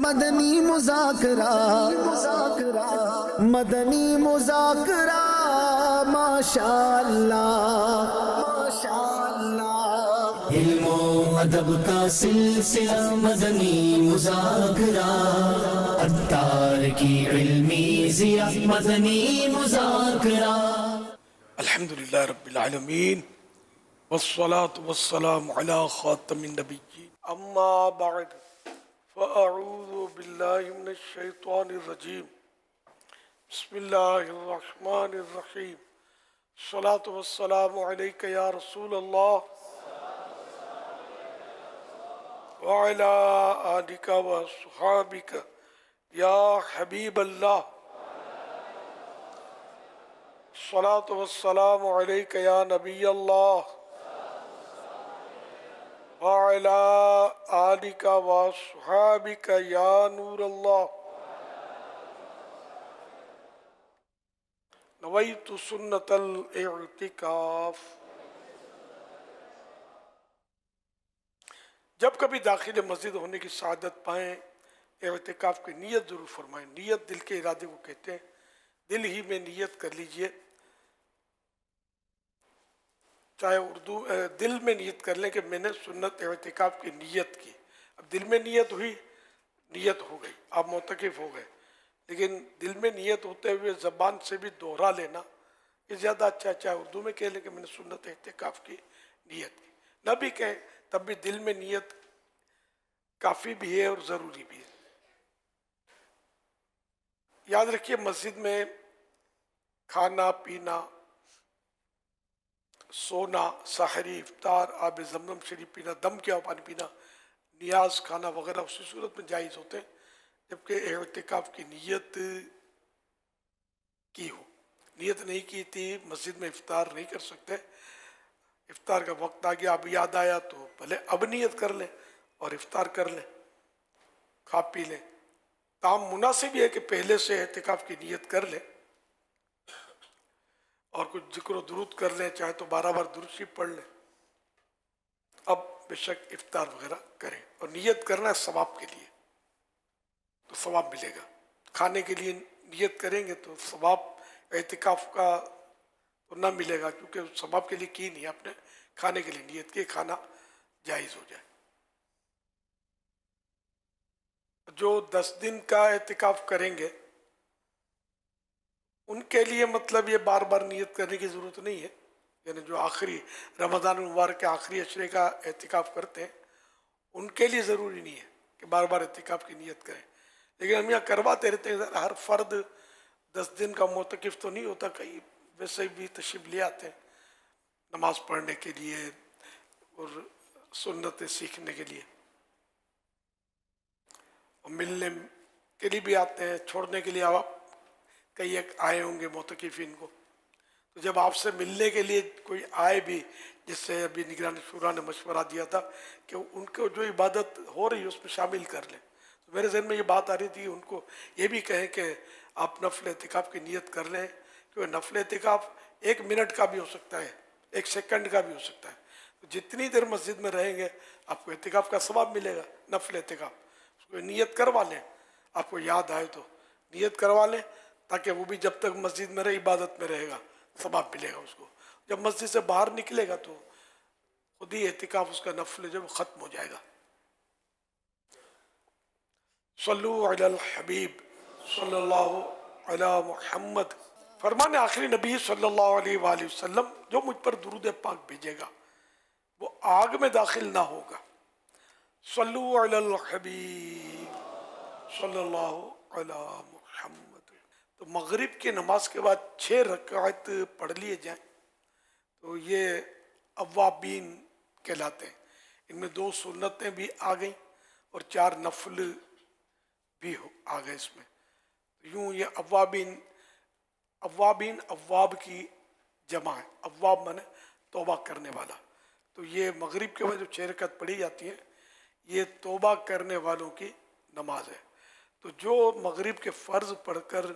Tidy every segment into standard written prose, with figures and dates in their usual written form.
مدنی مذاکرہ مدنی مذاکرہ ماشاء اللہ ماشاء اللہ، علم و ادب کا سلسلہ مدنی مذاکرہ، عطار کی علمی ضیاء مدنی مذاکرہ۔ الحمدللہ رب العالمین والصلاة والسلام علی خاتم النبیین، اما بعد فاعوذ باللہ من الشیطان الرجیم، بسم اللہ الرحمن الرحیم، الصلاة والسلام علیک یا رسول اللہ وعلی آلک وصحابک یا حبیب اللہ، الصلاة والسلام علیک یا نبی اللہ وعلی آلک وصحابک یا نور اللہ، نویت سنت الاعتکاف۔ جب کبھی داخل مسجد ہونے کی سعادت پائیں، اعتکاف کی نیت ضرور فرمائیں۔ نیت دل کے ارادے کو کہتے ہیں، دل ہی میں نیت کر لیجئے، چاہے اردو دل میں نیت کر لیں کہ میں نے سنت اعتکاف کی نیت کی۔ اب دل میں نیت ہوئی، نیت ہو گئی، آپ معتکف ہو گئے، لیکن دل میں نیت ہوتے ہوئے زبان سے بھی دوہرا لینا یہ زیادہ اچھا ہے۔ چاہے اردو میں کہہ لیں کہ میں نے سنت اعتکاف کی نیت کی، نہ بھی کہیں تب بھی دل میں نیت کافی بھی ہے اور ضروری بھی ہے۔ یاد رکھیے، مسجد میں کھانا پینا، سونا، سحری، افطار، آب زمزم شریف پینا، دم کیا پانی پینا، نیاز کھانا وغیرہ اسی صورت میں جائز ہوتے ہیں جبکہ اعتکاف کی نیت کی ہو۔ نیت نہیں کی تھی، مسجد میں افطار نہیں کر سکتے، افطار کا وقت آ گیا، اب یاد آیا تو بھلے اب نیت کر لیں اور افطار کر لیں، کھا پی لیں۔ تاہم مناسب یہ ہے کہ پہلے سے اعتکاف کی نیت کر لیں اور کچھ ذکر و درود کر لیں، چاہے تو 12 بار درود شریف پڑھ لیں، اب بے شک افطار وغیرہ کریں۔ اور نیت کرنا ہے ثواب کے لیے تو ثواب ملے گا۔ کھانے کے لیے نیت کریں گے تو ثواب اعتکاف کا تو نہ ملے گا، کیونکہ ثواب کے لیے کی نہیں، آپ نے کھانے کے لیے نیت کی، کھانا جائز ہو جائے۔ جو 10 دن کا اعتکاف کریں گے ان کے لیے مطلب یہ بار بار نیت کرنے کی ضرورت نہیں ہے، یعنی جو آخری رمضان المبارک کے آخری عشرے کا اعتکاف کرتے ہیں ان کے لیے ضروری نہیں ہے کہ بار بار اعتکاف کی نیت کریں، لیکن ہم یہاں کرواتے رہتے ہیں۔ ہر فرد 10 دن کا معتکف تو نہیں ہوتا، کئی ویسے بھی تشریف لے آتے ہیں نماز پڑھنے کے لیے اور سنتیں سیکھنے کے لیے، اور ملنے کے لیے بھی آتے ہیں، چھوڑنے کے لیے آپ کئی ایک آئے ہوں گے معتکفین کو، تو جب آپ سے ملنے کے لیے کوئی آئے بھی، جس سے ابھی نگران شورا نے مشورہ دیا تھا کہ ان کو جو عبادت ہو رہی ہے اس میں شامل کر لیں، تو میرے ذہن میں یہ بات آ رہی تھی ان کو یہ بھی کہیں کہ آپ نفل اعتکاف کی نیت کر لیں، کیونکہ نفل اعتکاف 1 منٹ کا بھی ہو سکتا ہے، 1 سیکنڈ کا بھی ہو سکتا ہے، تو جتنی دیر مسجد میں رہیں گے آپ کو اعتکاف کا ثواب ملے گا۔ نفل اعتکاف اس کو نیت کروا لیں، آپ کو یاد آئے تو نیت کروا لیں، تاکہ وہ بھی جب تک مسجد میں رہے عبادت میں رہے گا، ثواب ملے گا اس کو۔ جب مسجد سے باہر نکلے گا تو خود ہی اعتکاف اس کا نفل جو ختم ہو جائے گا۔ صلو علی الحبیب صلی اللہ علی محمد۔ فرمان آخری نبی صلی اللہ علیہ وآلہ وسلم، جو مجھ پر درود پاک بھیجے گا وہ آگ میں داخل نہ ہوگا۔ صلو علی الحبیب صلی اللہ علی محمد۔ تو مغرب کی نماز کے بعد 6 رکعت پڑھ لیے جائیں تو یہ اوابین کہلاتے ہیں۔ ان میں 2 سنتیں بھی آ گئیں اور 4 نفل بھی آ گئے اس میں۔ یوں یہ اوابین اواب کی جمع ہے، اواب مانے توبہ کرنے والا، تو یہ مغرب کے بعد جو 6 رکعت پڑھی جاتی ہیں یہ توبہ کرنے والوں کی نماز ہے۔ تو جو مغرب کے فرض پڑھ کر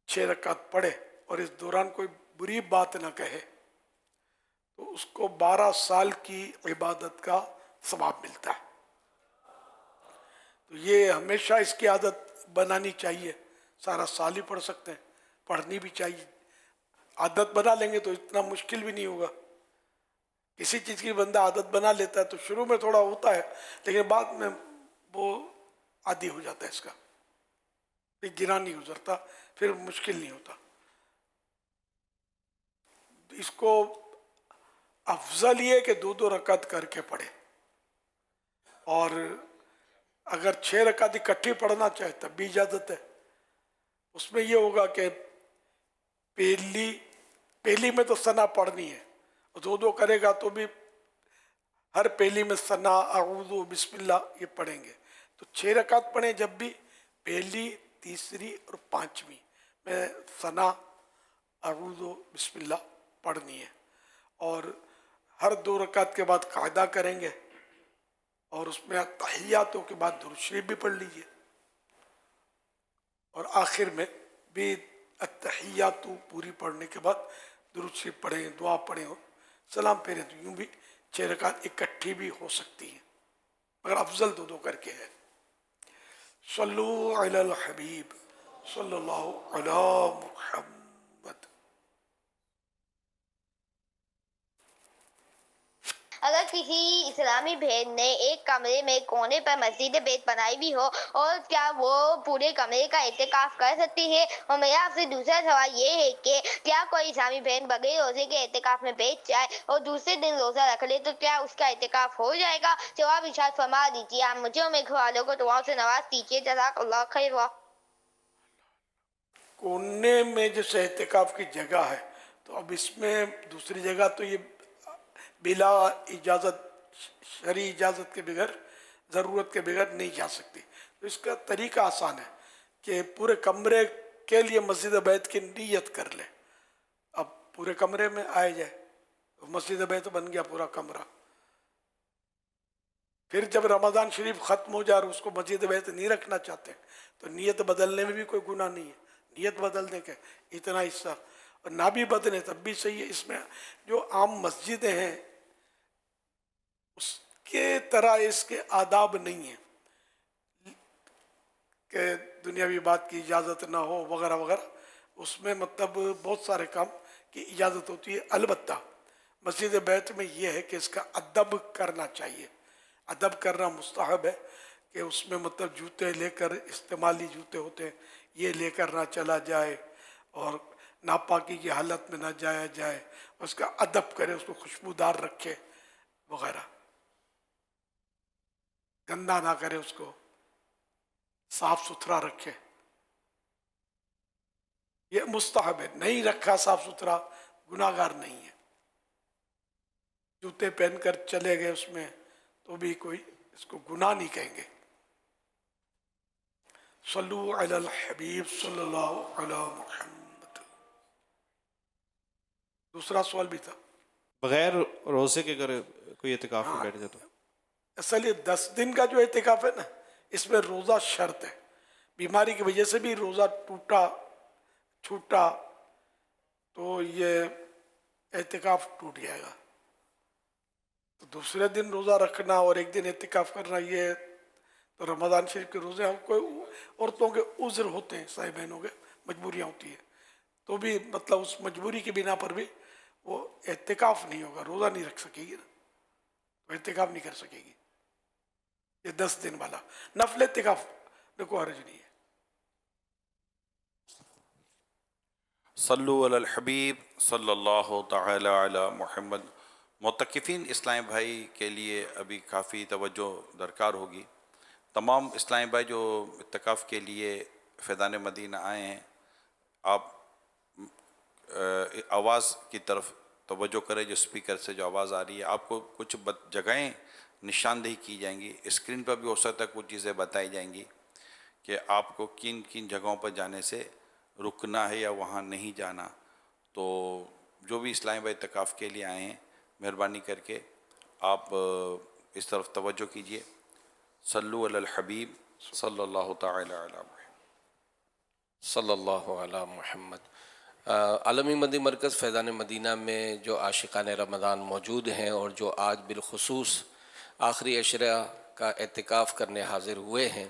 6 رکعت پڑھے اور اس دوران کوئی بری بات نہ کہے تو اس کو 12 سال کی عبادت کا ثواب ملتا ہے۔ تو یہ ہمیشہ اس کی عادت بنانی چاہیے. سارا سال ہی پڑھ سکتے ہیں, پڑھنی بھی چاہیے. عادت بنا لیں گے تو اتنا مشکل بھی نہیں ہوگا. کسی چیز کی بندہ عادت بنا لیتا ہے تو شروع میں تھوڑا ہوتا ہے, لیکن بعد میں وہ عادی ہو جاتا ہے اس کا, پھر گرا نہیں گزرتا, پھر مشکل نہیں ہوتا. اس کو افضل یہ کہ 2 رکعت کر کے پڑھے, اور اگر 6 رکعت اکٹھی پڑھنا چاہے تب بھی اجازت ہے. اس میں یہ ہوگا کہ پہلی میں تو ثنا پڑھنی ہے, اور 2 کرے گا تو بھی ہر پہلی میں ثنا, اعوذ, بسم اللہ یہ پڑھیں گے. تو 6 رکعت پڑھیں جب بھی, پہلی, تیسری اور 5ویں میں ثنا, اعوذ, بسم اللہ پڑھنی ہے. اور ہر 2 رکعت کے بعد قاعدہ کریں گے, اور اس میں تحیاتوں کے بعد درود شریف بھی پڑھ لیجئے, اور آخر میں بھی التحیات پوری پڑھنے کے بعد درود شریف پڑھیں, دعا پڑھیں, سلام پھیریں. تو یوں بھی 6 رکعت اکٹھی بھی ہو سکتی ہیں, مگر افضل 2 کر کے ہے. صلو علی الحبیب صلی اللہ علی محمد. اگر کسی اسلامی بہن نے ایک کمرے میں کونے پر مسجد بیت بنائی بھی ہو, اور کیا وہ پورے کمرے کا اعتکاف کر سکتی ہے؟ اور میرا آپ سے دوسرا سوال یہ ہے کہ کیا کوئی اسلامی بہن بغیر روزے کے اعتکاف میں بیٹھ جائے اور دوسرے دن روزہ رکھ لے تو کیا اس کا اعتکاف ہو جائے گا؟ جواب ارشاد فرما دیجیے. آپ مجھے اور میرے گھر والوں کو دعاؤں سے نواز دیجیے. جزاک اللہ خیر. کونے میں جیسے اعتکاف کی جگہ ہے, تو اب اس میں دوسری جگہ تو یہ بلا اجازت, شرعی اجازت کے بغیر, ضرورت کے بغیر نہیں جا سکتی. تو اس کا طریقہ آسان ہے کہ پورے کمرے کے لیے مسجد بیت کی نیت کر لے. اب پورے کمرے میں آئے جائے, مسجد بیت بن گیا پورا کمرہ. پھر جب رمضان شریف ختم ہو جائے اور اس کو مسجد بیت نہیں رکھنا چاہتے تو نیت بدلنے میں بھی کوئی گناہ نہیں ہے. نیت بدل دیں کہ اتنا حصہ, اور نہ بھی بدلیں تب بھی صحیح ہے. اس میں جو عام مسجدیں ہیں اس کے طرح اس کے آداب نہیں ہیں کہ دنیاوی بات کی اجازت نہ ہو وغیرہ وغیرہ. اس میں مطلب بہت سارے کام کی اجازت ہوتی ہے. البتہ مسجد بیت میں یہ ہے کہ اس کا ادب کرنا چاہیے. ادب کرنا مستحب ہے کہ اس میں مطلب جوتے لے کر, استعمالی جوتے ہوتے ہیں, یہ لے کر نہ چلا جائے, اور ناپاکی کی حالت میں نہ جایا جائے. اس کا ادب کرے, اس کو خوشبودار رکھے وغیرہ, گندا نہ کرے, اس کو صاف ستھرا رکھے. یہ مستحب ہے. نہیں رکھا صاف ستھرا گناہگار نہیں ہے. جوتے پہن کر چلے گئے اس میں تو بھی کوئی اس کو گناہ نہیں کہیں گے. صلو علی الحبیب صلی اللہ علی محمد. دوسرا سوال بھی تھا. بغیر روزے کے اگر کوئی اعتکاف میں بیٹھ جائے تو اصل یہ 10 دن کا جو اعتکاف ہے نا, اس میں روزہ شرط ہے. بیماری کی وجہ سے بھی روزہ چھوٹا تو یہ اعتکاف ٹوٹ جائے گا. تو دوسرے دن روزہ رکھنا اور ایک دن اعتکاف کرنا, یہ تو رمضان شریف کے روزے, ہم کوئی عورتوں کے عذر ہوتے ہیں, صاحب بہنوں کے مجبوریاں ہوتی ہیں, تو بھی مطلب اس مجبوری کی بنا پر بھی وہ اعتکاف نہیں ہوگا, روزہ نہیں رکھ سکے گی نا, تو اعتکاف نہیں کر سکے گی. یہ 10 دن والا نفل اعتکاف میں کوئی حرج نہیں ہے. صلو علی الحبیب صلی اللہ تعالی علی محمد. معتکفین اسلامی بھائی کے لیے ابھی کافی توجہ درکار ہوگی. تمام اسلامی بھائی جو اعتکاف کے لیے فیضان مدینہ آئے ہیں, آپ آواز کی طرف توجہ کریں. جو اسپیکر سے جو آواز آ رہی ہے, آپ کو کچھ جگہیں نشاندہی کی جائیں گی. اسکرین پر بھی ہو سکتا ہے کچھ چیزیں بتائی جائیں گی کہ آپ کو کن کن جگہوں پر جانے سے رکنا ہے یا وہاں نہیں جانا. تو جو بھی اسلامی بھائی اعتکاف کے لیے آئے ہیں, مہربانی کر کے آپ اس طرف توجہ کیجئے. صلو علی الحبیب صلی اللہ تعالی علی محمد. صلی اللہ علی محمد. عالمی مدنی مرکز فیضان مدینہ میں جو عاشقان رمضان موجود ہیں اور جو آج بالخصوص آخری عشرہ کا اعتکاف کرنے حاضر ہوئے ہیں,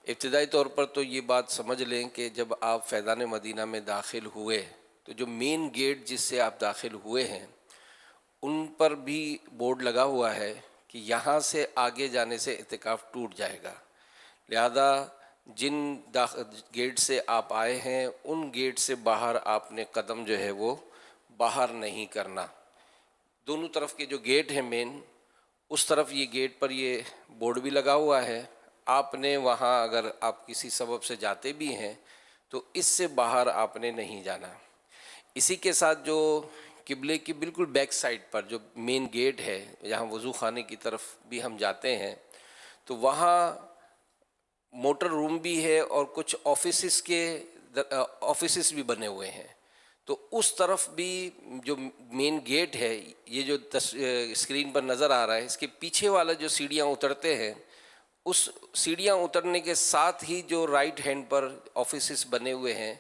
ابتدائی طور پر تو یہ بات سمجھ لیں کہ جب آپ فیضان مدینہ میں داخل ہوئے تو جو مین گیٹ جس سے آپ داخل ہوئے ہیں ان پر بھی بورڈ لگا ہوا ہے کہ یہاں سے آگے جانے سے اعتکاف ٹوٹ جائے گا، لہذا جن گیٹ سے آپ آئے ہیں ان گیٹ سے باہر آپ نے قدم جو ہے وہ باہر نہیں کرنا۔ دونوں طرف کے جو گیٹ ہیں مین، اس طرف یہ گیٹ پر یہ بورڈ بھی لگا ہوا ہے، آپ نے وہاں اگر آپ کسی سبب سے جاتے بھی ہیں تو اس سے باہر آپ نے نہیں جانا۔ اسی کے ساتھ جو قبلے کی بالکل بیک سائڈ پر جو مین گیٹ ہے، جہاں وضو خانے کی طرف بھی ہم جاتے ہیں، تو وہاں موٹر روم بھی ہے اور کچھ آفیسز بھی بنے ہوئے ہیں، تو اس طرف بھی جو مین گیٹ ہے، یہ جو اسکرین پر نظر آ رہا ہے، اس کے پیچھے والا جو سیڑھیاں اترتے ہیں، اس سیڑھیاں اترنے کے ساتھ ہی جو رائٹ ہینڈ پر آفیسز بنے ہوئے ہیں،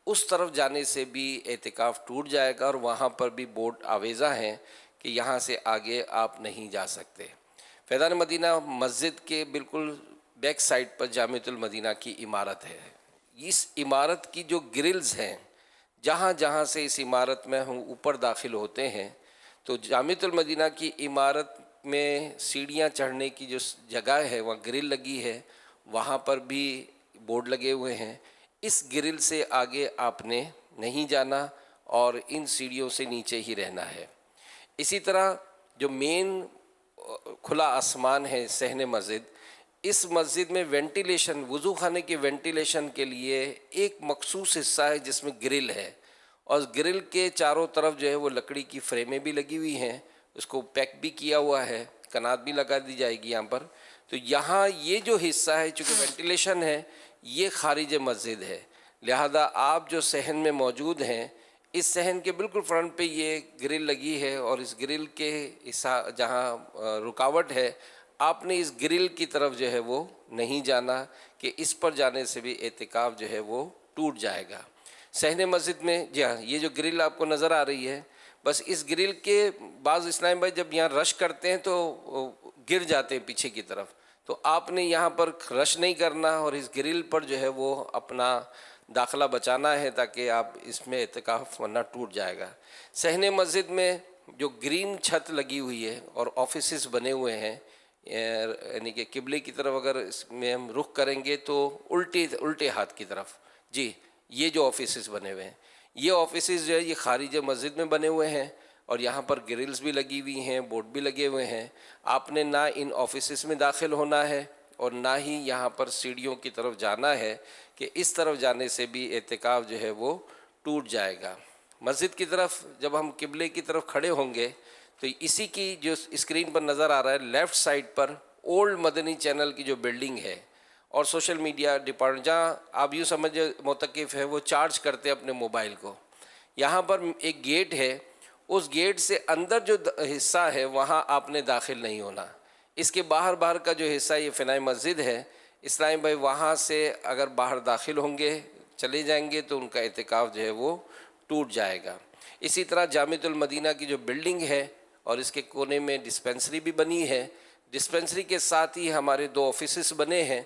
اس طرف جانے سے بھی اعتکاف ٹوٹ جائے گا، اور وہاں پر بھی بورڈ آویزہ ہیں کہ یہاں سے آگے آپ نہیں جا سکتے۔ فیضان مدینہ مسجد کے بالکل بیک سائڈ پر جامعۃ المدینہ کی عمارت ہے۔ اس عمارت کی جو گرلز ہیں، جہاں جہاں سے اس عمارت میں ہم اوپر داخل ہوتے ہیں، تو جامعۃ المدینہ کی عمارت میں سیڑھیاں چڑھنے کی جو جگہ ہے وہاں گرل لگی ہے، وہاں پر بھی بورڈ لگے ہوئے ہیں۔ اس گرل سے آگے آپ نے نہیں جانا اور ان سیڑھیوں سے نیچے ہی رہنا ہے۔ اسی طرح جو مین کھلا آسمان ہے صحن مسجد، اس مسجد میں وینٹیلیشن، وضو خانے کے وینٹیلیشن کے لیے ایک مخصوص حصہ ہے جس میں گرل ہے، اور گرل کے چاروں طرف جو ہے وہ لکڑی کی فریمیں بھی لگی ہوئی ہیں، اس کو پیک بھی کیا ہوا ہے، کنات بھی لگا دی جائے گی یہاں پر۔ تو یہاں یہ جو حصہ ہے چونکہ وینٹیلیشن ہے، یہ خارج مسجد ہے، لہذا آپ جو صحن میں موجود ہیں، اس صحن کے بالکل فرنٹ پہ یہ گرل لگی ہے، اور اس گرل کے حصہ جہاں رکاوٹ ہے، آپ نے اس گرل کی طرف جو ہے وہ نہیں جانا کہ اس پر جانے سے بھی اعتکاف جو ہے وہ ٹوٹ جائے گا۔ صحن مسجد میں جی ہاں، یہ جو گرل آپ کو نظر آ رہی ہے، بس اس گرل کے بعض اسلام بھائی جب یہاں رش کرتے ہیں تو گر جاتے ہیں پیچھے کی طرف، تو آپ نے یہاں پر رش نہیں کرنا اور اس گرل پر جو ہے وہ اپنا داخلہ بچانا ہے تاکہ آپ اس میں اعتکاف ورنہ ٹوٹ جائے گا۔ صحن مسجد میں جو گرین چھت لگی ہوئی ہے اور آفیسز بنے ہوئے ہیں، یعنی کہ قبلے کی طرف اگر اس میں ہم رخ کریں گے تو الٹے ہاتھ کی طرف، جی یہ جو آفیسز بنے ہوئے ہیں، یہ آفیسز جو ہے یہ خارج مسجد میں بنے ہوئے ہیں، اور یہاں پر گرلز بھی لگی ہوئی ہیں، بورڈ بھی لگے ہوئے ہیں۔ آپ نے نہ ان آفیسز میں داخل ہونا ہے اور نہ ہی یہاں پر سیڑھیوں کی طرف جانا ہے کہ اس طرف جانے سے بھی اعتکاف جو ہے وہ ٹوٹ جائے گا۔ مسجد کی طرف جب ہم قبلے کی طرف کھڑے ہوں گے تو اسی کی جو اسکرین پر نظر آ رہا ہے لیفٹ سائڈ پر اولڈ مدنی چینل کی جو بلڈنگ ہے اور سوشل میڈیا ڈپارٹمنٹ، جہاں آپ یوں سمجھے معتکف ہے وہ چارج کرتے اپنے موبائل کو، یہاں پر ایک گیٹ ہے، اس گیٹ سے اندر جو حصہ ہے وہاں آپ نے داخل نہیں ہونا۔ اس کے باہر کا جو حصہ یہ فنائے مسجد ہے، اسلام بھائی وہاں سے اگر باہر داخل ہوں گے، چلے جائیں گے تو ان کا اعتکاف جو ہے وہ ٹوٹ جائے گا۔ اسی طرح جامعۃ المدینہ کی جو بلڈنگ ہے اور اس کے کونے میں ڈسپینسری بھی بنی ہے، ڈسپینسری کے ساتھ ہی ہمارے 2 آفیسز بنے ہیں،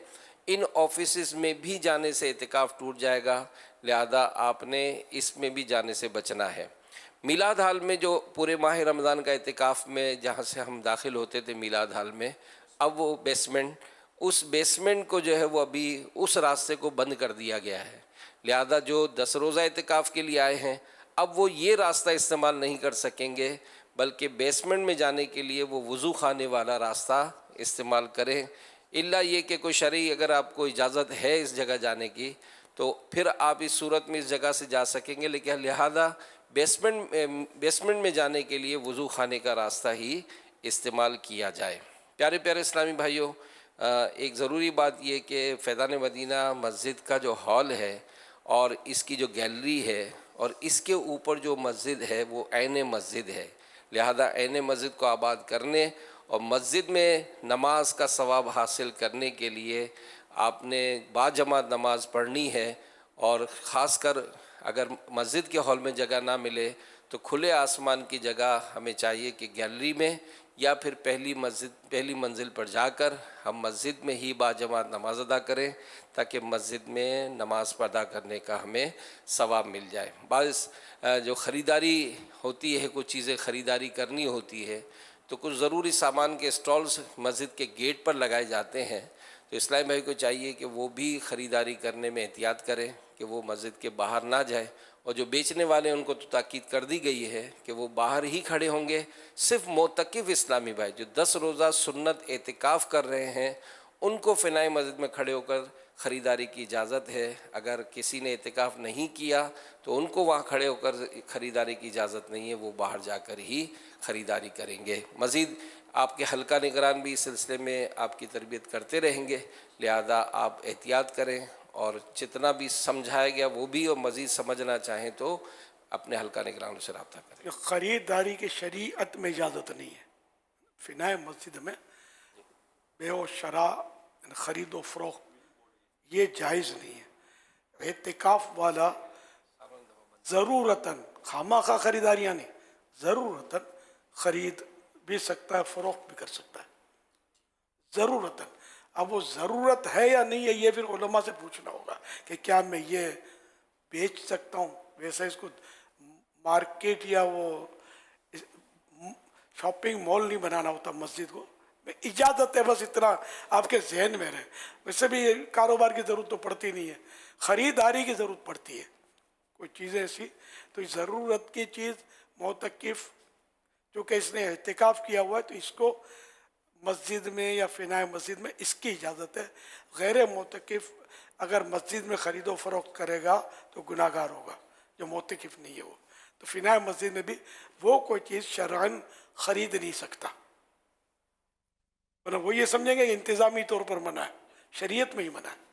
ان آفیسز میں بھی جانے سے اعتکاف ٹوٹ جائے گا، لہذا آپ نے اس میں بھی جانے سے بچنا ہے۔ میلاد ہال میں جو پورے ماہ رمضان کا اعتکاف میں جہاں سے ہم داخل ہوتے تھے میلاد ہال میں، اب وہ اس بیسمنٹ کو جو ہے وہ ابھی اس راستے کو بند کر دیا گیا ہے، لہذا جو 10 روزہ اعتکاف کے لیے آئے ہیں اب وہ یہ راستہ استعمال نہیں کر سکیں گے، بلکہ بیسمنٹ میں جانے کے لیے وہ وضو خانے والا راستہ استعمال کریں، الا یہ کہ کوئی شرعی اگر آپ کو اجازت ہے اس جگہ جانے کی تو پھر آپ اس صورت میں اس جگہ سے جا سکیں گے، لیکن لہذا بیسمنٹ میں جانے کے لیے وضو خانے کا راستہ ہی استعمال کیا جائے۔ پیارے پیارے اسلامی بھائیوں، ایک ضروری بات یہ کہ فیضان مدینہ مسجد کا جو ہال ہے اور اس کی جو گیلری ہے اور اس کے اوپر جو مسجد ہے وہ عین مسجد ہے، لہذا عین مسجد کو آباد کرنے اور مسجد میں نماز کا ثواب حاصل کرنے کے لیے آپ نے باجماعت نماز پڑھنی ہے، اور خاص کر اگر مسجد کے ہال میں جگہ نہ ملے تو کھلے آسمان کی جگہ ہمیں چاہیے کہ گیلری میں یا پھر پہلی منزل پر جا کر ہم مسجد میں ہی باجماعت نماز ادا کریں تاکہ مسجد میں نماز ادا کرنے کا ہمیں ثواب مل جائے۔ بعض جو خریداری ہوتی ہے، کچھ چیزیں خریداری کرنی ہوتی ہے تو کچھ ضروری سامان کے اسٹالز مسجد کے گیٹ پر لگائے جاتے ہیں، تو اسلامی بھائی کو چاہیے کہ وہ بھی خریداری کرنے میں احتیاط کریں کہ وہ مسجد کے باہر نہ جائے، اور جو بیچنے والے ہیں ان کو تو تاکید کر دی گئی ہے کہ وہ باہر ہی کھڑے ہوں گے۔ صرف معتکف اسلامی بھائی جو 10 روزہ سنت اعتکاف کر رہے ہیں ان کو فنائے مسجد میں کھڑے ہو کر خریداری کی اجازت ہے۔ اگر کسی نے اعتکاف نہیں کیا تو ان کو وہاں کھڑے ہو کر خریداری کی اجازت نہیں ہے، وہ باہر جا کر ہی خریداری کریں گے۔ مزید آپ کے حلقہ نگران بھی اس سلسلے میں آپ کی تربیت کرتے رہیں گے، لہذا آپ احتیاط کریں، اور جتنا بھی سمجھایا گیا وہ بھی اور مزید سمجھنا چاہیں تو اپنے حلقہ نگرانوں سے رابطہ کریں۔ خریداری کی شریعت میں اجازت نہیں ہے۔ فنائے مسجد میں بیع و شراء، خرید و فروخت یہ جائز نہیں ہے۔ اعتکاف والا ضرورتاً، خامخواہ خریداریاں نہیں، ضرورتاً خرید بھی سکتا ہے، فروخت بھی کر سکتا ہے، ضرورتاً۔ اب وہ ضرورت ہے یا نہیں ہے یہ پھر علماء سے پوچھنا ہوگا کہ کیا میں یہ بیچ سکتا ہوں۔ ویسے اس کو مارکیٹ یا وہ شاپنگ مال نہیں بنانا ہوتا مسجد کو، اجازت ہے، بس اتنا آپ کے ذہن میں رہے۔ ویسے بھی کاروبار کی ضرورت تو پڑتی نہیں ہے، خریداری کی ضرورت پڑتی ہے، کوئی چیزیں ایسی تو ضرورت کی چیز معتکف جو کہ اس نے اعتکاف کیا ہوا ہے تو اس کو مسجد میں یا فنائے مسجد میں اس کی اجازت ہے۔ غیر معتکف اگر مسجد میں خرید و فروخت کرے گا تو گناہ گار ہوگا، جو معتکف نہیں ہے وہ۔ تو فنائے مسجد میں بھی وہ کوئی چیز شرعاً خرید نہیں سکتا، ورنہ وہ یہ سمجھیں گے کہ انتظامی طور پر منع ہے، شریعت میں ہی منع ہے۔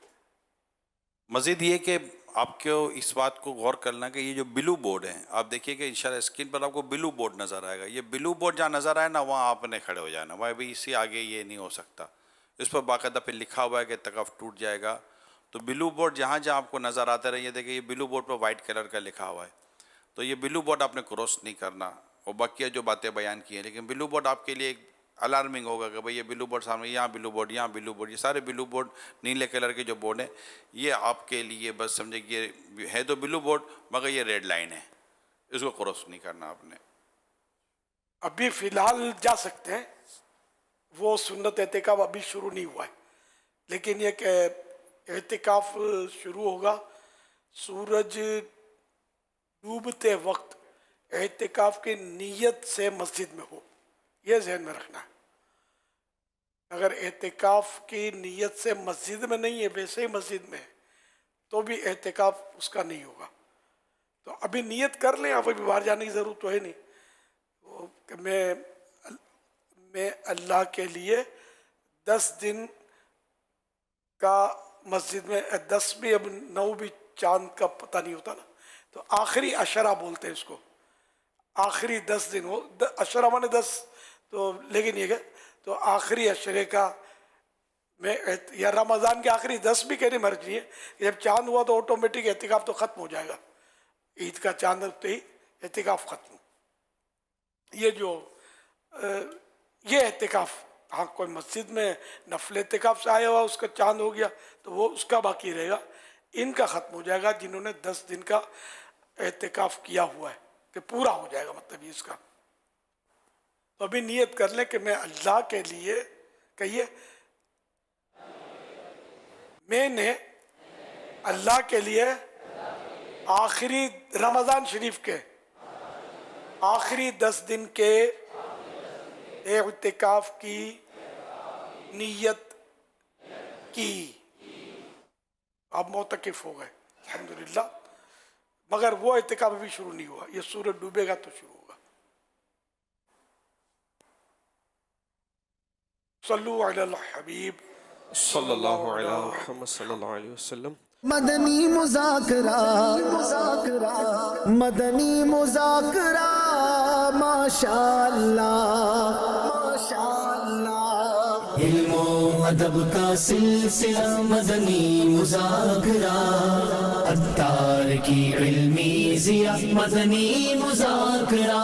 مزید یہ کہ آپ کو اس بات کو غور کرنا کہ یہ جو بلو بورڈ ہیں، آپ دیکھیے کہ انشاءاللہ اسکرین پر آپ کو بلو بورڈ نظر آئے گا۔ یہ بلو بورڈ جہاں نظر آئے نا وہاں آپ نے کھڑے ہو جانا، وہاں بھی اس سے آگے یہ نہیں ہو سکتا۔ اس پر باقاعدہ پھر لکھا ہوا ہے کہ اعتکاف ٹوٹ جائے گا۔ تو بلو بورڈ جہاں جہاں آپ کو نظر آتے رہے، یہ دیکھیں یہ بلو بورڈ پر وائٹ کلر کا لکھا ہوا ہے، تو یہ بلو بورڈ آپ نے کراس نہیں کرنا۔ اور باقی جو باتیں بیان کی ہیں، لیکن بلو بورڈ آپ کے لیے ایک الارمنگ ہوگا کہ بھئی یہ بلو بورڈ سامنے، یہاں بلو بورڈ، یہاں بلو بورڈ، یہ سارے بلو بورڈ نیلے کلر کے جو بورڈ ہیں یہ آپ کے لیے بس سمجھے کہ یہ ہے تو بلو بورڈ مگر یہ ریڈ لائن ہے، اس کو کراس نہیں کرنا آپ نے۔ ابھی فی الحال جا سکتے ہیں، وہ سنت اعتکاف ابھی شروع نہیں ہوا ہے، لیکن یہ کہ اعتکاف شروع ہوگا سورج ڈوبتے وقت، اعتکاف کی نیت سے مسجد میں ہو، یہ ذہن میں رکھنا ہے۔ اگر اعتکاف کی نیت سے مسجد میں نہیں ہے، ویسے ہی مسجد میں ہے تو بھی اعتکاف اس کا نہیں ہوگا۔ تو ابھی نیت کر لیں، آپ ابھی باہر جانے کی ضرورت تو ہے نہیں کہ میں اللہ کے لیے 10 دن کا مسجد میں، 10 بھی اب 9 بھی چاند کا پتہ نہیں ہوتا نا، تو آخری عشرہ بولتے ہیں اس کو، آخری 10 دن ہو، عشرہ مانے 10، تو لیکن یہ کہ تو آخری عشرے کا میں یا رمضان کے آخری 10 بھی کہنے مرضی ہے کہ جب چاند ہوا تو آٹومیٹک اعتکاف تو ختم ہو جائے گا، عید کا چاند ہوتے ہی اعتکاف ختم۔ یہ جو یہ اعتکاف، ہاں کوئی مسجد میں نفل اعتکاف سے آیا ہوا اس کا چاند ہو گیا تو وہ اس کا باقی رہے گا، ان کا ختم ہو جائے گا جنہوں نے 10 دن کا اعتکاف کیا ہوا ہے کہ پورا ہو جائے گا، مطلب یہ اس کا۔ تو ابھی نیت کر لیں کہ میں اللہ کے لیے، کہیے میں نے اللہ کے لیے آخری رمضان شریف کے آخری 10 دن کے اعتکاف کی نیت کی، آپ معتکف ہو گئے الحمدللہ، مگر وہ اعتکاف ابھی شروع نہیں ہوا، یہ سورج ڈوبے گا تو شروع ہوگا۔ صلو علی الحبیب صلی اللہ علیہ محمد صلی اللہ علیہ وسلم۔ مدنی مذاکرہ، مدنی مذاکرہ، ماشاء اللہ، ماشاء اللہ۔ علم و ادب کا سلسلہ مدنی مذاکرہ، عطار کی علمی ضیاء مدنی مذاکرہ۔